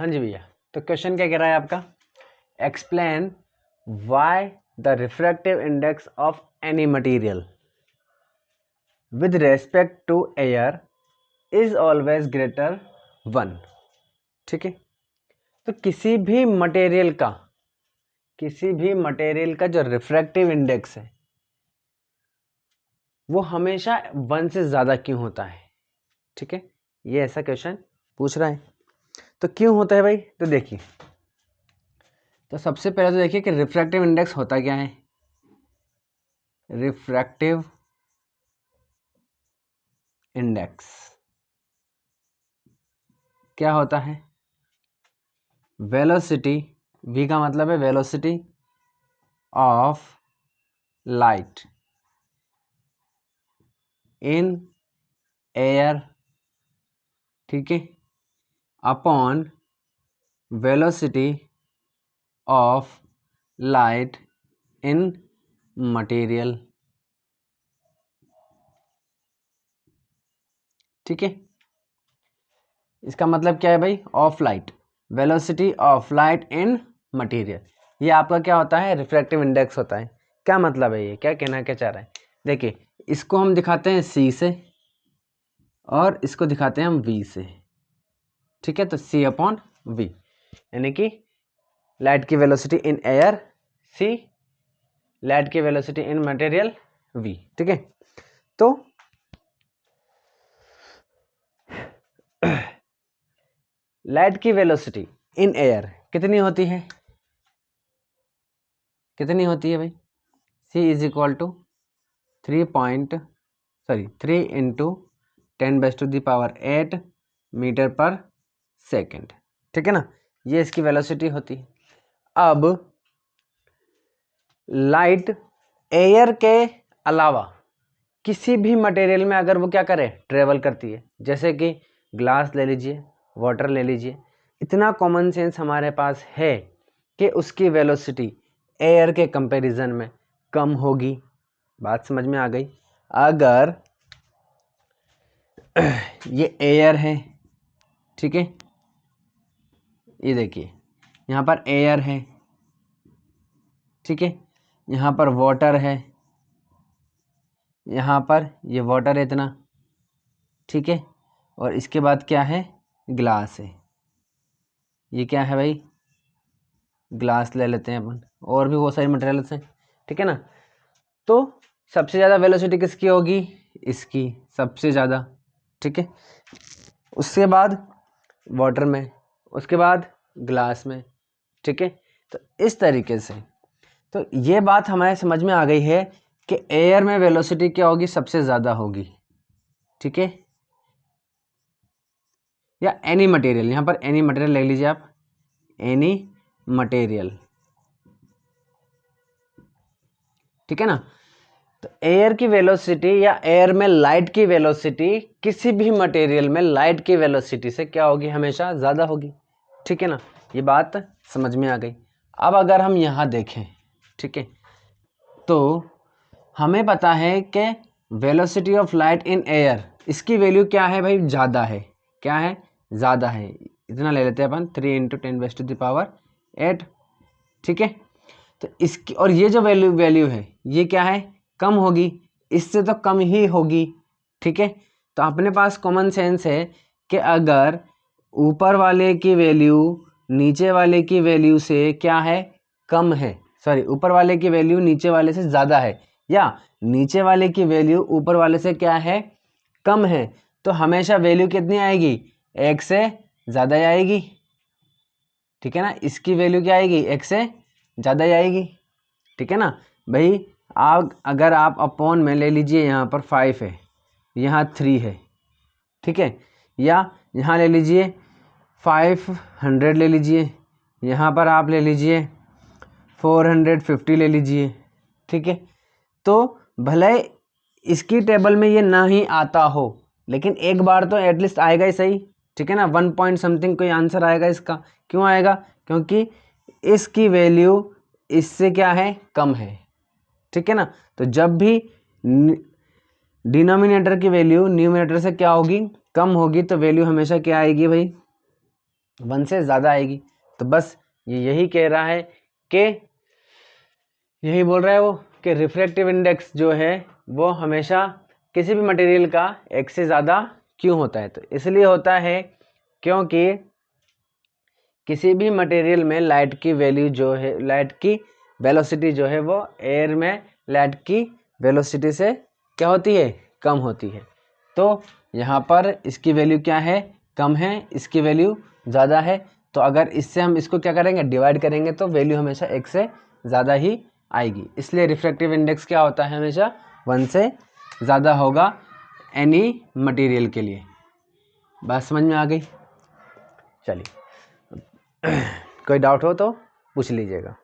हाँ जी भैया, तो क्वेश्चन क्या कह रहा है आपका, explain why the refractive index of any material with respect to air is always greater 1। ठीक है, तो किसी भी मटेरियल का जो रिफ्रैक्टिव इंडेक्स है वो हमेशा 1 से ज़्यादा क्यों होता है। ठीक है, ये ऐसा क्वेश्चन पूछ रहा है। तो क्यों होता है भाई, तो देखिए, तो सबसे पहले तो देखिए कि रिफ्रैक्टिव इंडेक्स होता क्या है। रिफ्रैक्टिव इंडेक्स क्या होता है, वेलोसिटी, v का मतलब है velocity of light in air, ठीक है, upon velocity of light in material. ठीक है, इसका मतलब क्या है भाई, of light, velocity of light in material, ये आपका क्या होता है, रिफ्रैक्टिव इंडेक्स होता है। क्या मतलब है, ये क्या कहना क्या चाह रहा है, देखिए इसको हम दिखाते हैं c से और इसको दिखाते हैं हम v से। ठीक है, तो c अपॉन v, यानी कि लाइट की velocity in air c, light की वेलोसिटी इन मटेरियल v। ठीक है, तो लाइट की वेलोसिटी इन एयर कितनी होती है, कितनी होती है भाई, c is equal to 3 into 10⁻⁸ metre पर सेकेंड। ठीक है ना, ये इसकी वेलोसिटी होती है। अब लाइट एयर के अलावा किसी भी मटेरियल में अगर वो क्या करे, ट्रेवल करती है, जैसे कि ग्लास ले लीजिए, वाटर ले लीजिए, इतना कॉमन सेंस हमारे पास है कि उसकी वेलोसिटी एयर के कंपैरिजन में कम होगी। बात समझ में आ गई। अगर ये एयर है, ठीक है, ये देखिए यहाँ पर एयर है, ठीक है, यहाँ पर वाटर है, यहाँ पर ये वाटर है इतना, ठीक है, और इसके बाद क्या है, ग्लास है, ये क्या है भाई, ग्लास ले लेते हैं अपन, और भी बहुत सारी मटेरियल्स हैं। ठीक है ना, तो सबसे ज़्यादा वेलोसिटी किसकी होगी, इसकी सबसे ज़्यादा। ठीक है, उसके बाद वाटर में, उसके बाद ग्लास में। ठीक है, तो इस तरीके से, तो ये बात हमारे समझ में आ गई है कि एयर में वेलोसिटी क्या होगी, सबसे ज़्यादा होगी। ठीक है, या एनी मटेरियल, यहाँ पर एनी मटेरियल ले लीजिए आप, एनी मटेरियल। ठीक है ना, तो एयर की वेलोसिटी या एयर में लाइट की वेलोसिटी किसी भी मटेरियल में लाइट की वेलोसिटी से क्या होगी, हमेशा ज़्यादा होगी। ठीक है ना, ये बात समझ में आ गई। अब अगर हम यहाँ देखें, ठीक है, तो हमें पता है कि velocity of light in air, इसकी वैल्यू क्या है भाई, ज़्यादा है। क्या है, ज़्यादा है, इतना ले लेते हैं अपन, 3 × 10⁸ ठीक है, तो इसकी, और ये जो वैल्यू है ये क्या है, कम होगी, इससे तो कम ही होगी। ठीक है, तो अपने पास कॉमन सेंस है कि अगर ऊपर वाले की वैल्यू नीचे वाले की वैल्यू से क्या है, कम है, सॉरी ऊपर वाले की वैल्यू नीचे वाले से ज़्यादा है, या नीचे वाले की वैल्यू ऊपर वाले से क्या है, कम है, तो हमेशा वैल्यू कितनी आएगी, 1 से ज़्यादा ही आएगी। ठीक है ना, इसकी वैल्यू क्या आएगी, 1 से ज़्यादा ही आएगी। ठीक है ना भाई, अगर आप अपॉन में ले लीजिए, यहाँ पर 5 है, यहाँ 3 है, ठीक है, या यहाँ ले लीजिए 500 ले लीजिए, यहाँ पर आप ले लीजिए 450 ले लीजिए। ठीक है, तो भले इसकी टेबल में ये ना ही आता हो, लेकिन एक बार तो एटलीस्ट आएगा ही सही। ठीक है ना, 1 पॉइंट समथिंग कोई आंसर आएगा इसका। क्यों आएगा, क्योंकि इसकी वैल्यू इससे क्या है, कम है। ठीक है ना, तो जब भी डिनोमिनेटर की वैल्यू न्यूमरेटर से क्या होगी, कम होगी, तो वैल्यू हमेशा क्या आएगी भाई, 1 से ज़्यादा आएगी। तो बस ये यही कह रहा है कि, यही बोल रहा है वो कि रिफ्रैक्टिव इंडेक्स जो है वो हमेशा किसी भी मटेरियल का 1 से ज़्यादा क्यों होता है? तो इसलिए होता है क्योंकि किसी भी मटेरियल में लाइट की वैल्यू जो है, लाइट की वेलोसिटी जो है वो एयर में लाइट की वेलोसिटी से क्या होती है? कम होती है। तो यहाँ पर इसकी वैल्यू क्या है? कम है, इसकी वैल्यू ज़्यादा है। तो अगर इससे हम इसको क्या करेंगे? डिवाइड करेंगे तो वैल्यू हमेशा 1 से ज़्यादा ही आएगी। इसलिए रिफ्रैक्टिव इंडेक्स क्या होता है? हमेशा 1 से ज़्यादा होगा एनी मटेरियल के लिए। बात समझ में आ गई? चलिए, कोई डाउट हो तो पूछ लीजिएगा।